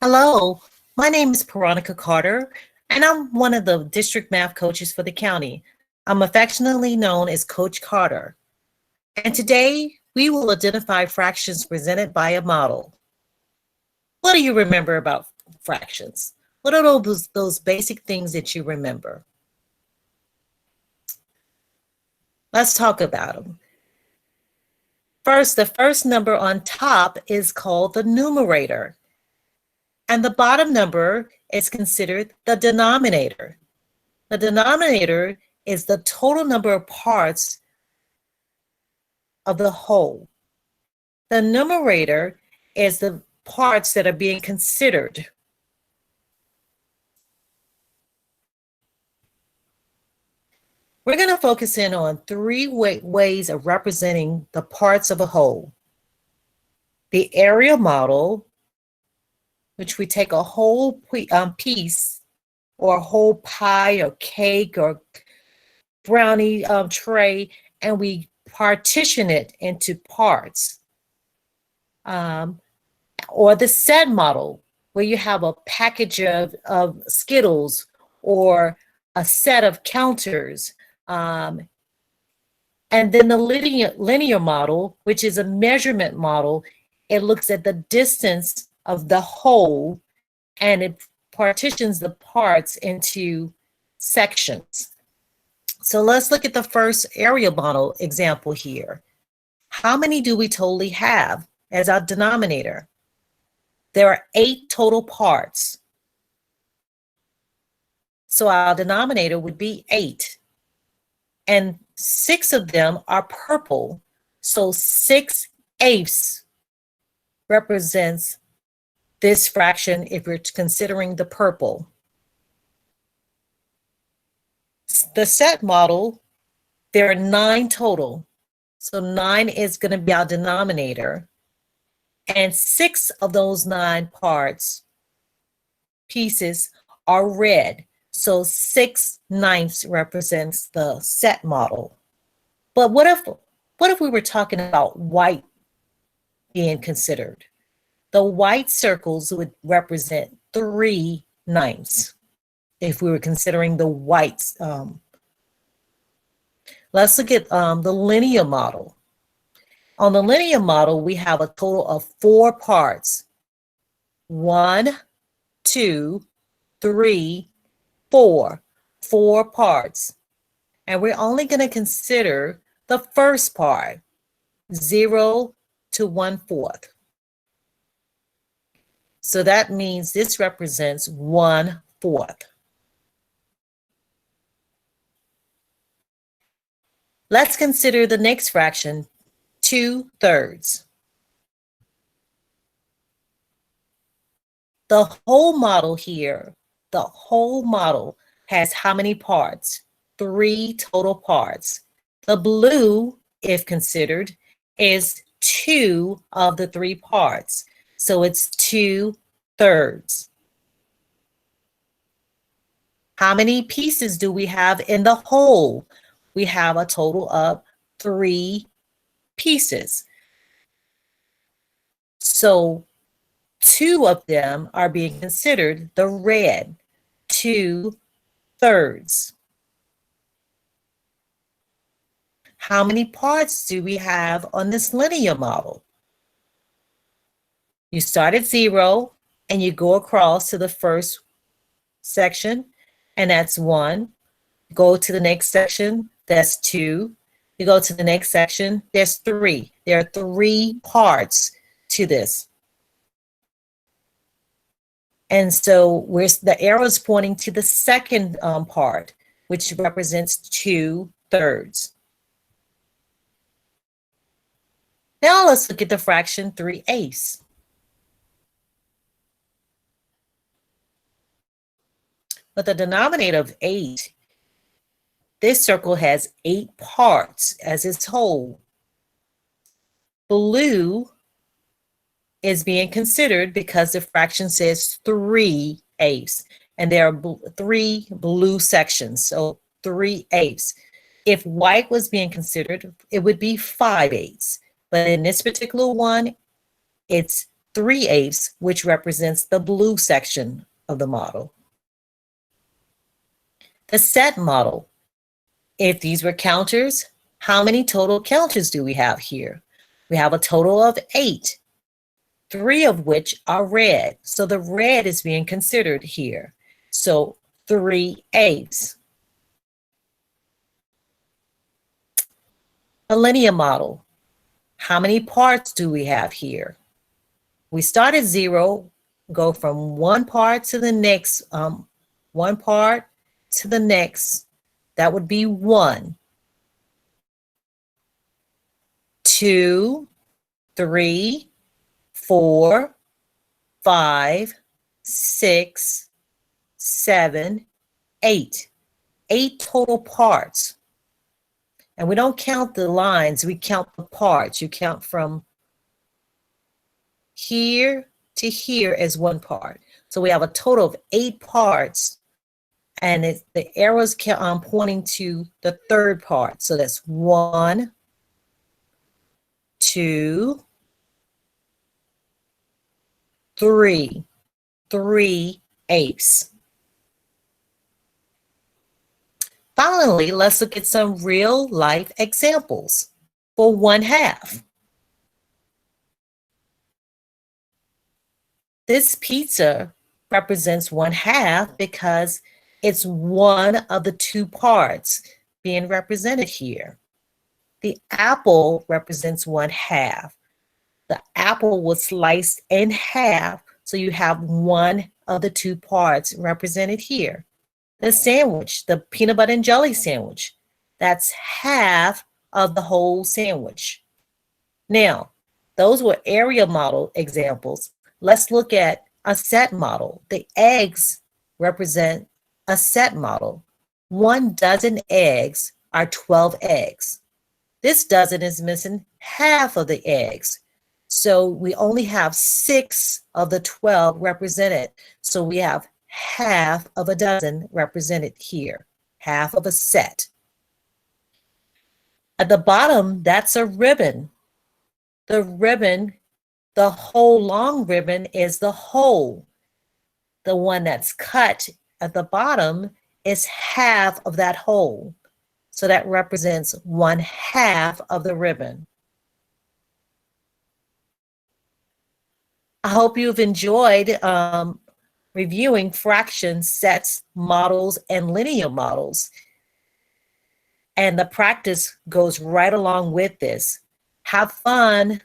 Hello, my name is Veronica Carter, and I'm one of the district math coaches for the county. I'm affectionately known as Coach Carter. And today we will identify fractions presented by a model. What do you remember about fractions? What are those basic things that you remember? Let's talk about them. First, the first number on top is called the numerator, and the bottom number is considered the denominator. The denominator is the total number of parts of the whole. The numerator is the parts that are being considered. We're going to focus in on three ways of representing the parts of a whole. The area model, which we take a whole piece or a whole pie or cake or brownie tray, and we partition it into parts. Or the set model, where you have a package of Skittles or a set of counters. And then the linear model, which is a measurement model, it looks at the distance of the whole and it partitions the parts into sections. So let's look at the first area model example here. How many do we totally have as our denominator? There are 8 total parts. So our denominator would be 8. And 6 of them are purple. So 6/8 represents this fraction if we're considering the purple. The set model, there are 9 total. So 9 is going to be our denominator. And 6 of those 9 pieces are red. So 6/9 represents the set model. But what if we were talking about white being considered? The white circles would represent 3/9 if we were considering the whites. Let's look at the linear model. On the linear model, we have a total of 4 parts. 1, 2, 3, 4. 4 parts. And we're only going to consider the first part, 0 to 1/4. So that means this represents 1/4. Let's consider the next fraction, 2/3. The whole model here, the whole model has how many parts? 3 total parts. The blue, if considered, is 2 of the 3 parts. So it's 2/3. How many pieces do we have in the whole? We have a total of 3 pieces. So 2 of them are being considered the red, 2/3. How many parts do we have on this linear model? You start at 0 and you go across to the first section, and that's 1. Go to the next section, that's 2. You go to the next section, there's 3. There are 3 parts to this. And so the arrow is pointing to the second part, which represents 2/3. Now let's look at the fraction 3/8. With a denominator of 8, this circle has 8 parts as its whole. Blue is being considered because the fraction says 3/8, and there are 3 blue sections, so 3/8. If white was being considered, it would be 5/8. But in this particular one, it's 3/8, which represents the blue section of the model. The set model. If these were counters, how many total counters do we have here? We have a total of 8, 3 of which are red. So the red is being considered here. So 3/8. A linear model. How many parts do we have here? We start at 0, go from one part to the next, one part to the next. That would be 1, 2, 3, 4, 5, 6, 7, 8. 8 total parts. And we don't count the lines, we count the parts. You count from here to here as one part. So we have a total of 8 parts, and the arrows pointing to the third part. So that's 1, 2, 3, 3/8. Finally, let's look at some real life examples for 1/2. This pizza represents 1/2 because it's one of the 2 parts being represented here. The apple represents 1/2. The apple was sliced in half, so you have one of the 2 parts represented here. The sandwich, the peanut butter and jelly sandwich, that's half of the whole sandwich. Now, those were area model examples. Let's look at a set model. The eggs represent a set model. 1 dozen eggs are 12 eggs. This dozen is missing half of the eggs. So we only have 6 of the 12 represented. So we have half of a dozen represented here, half of a set. At the bottom, that's a ribbon. The ribbon, the whole long ribbon is the whole. The one that's cut at the bottom is half of that whole. So that represents 1/2 of the ribbon. I hope you've enjoyed reviewing fractions, sets, models, and linear models. And the practice goes right along with this. Have fun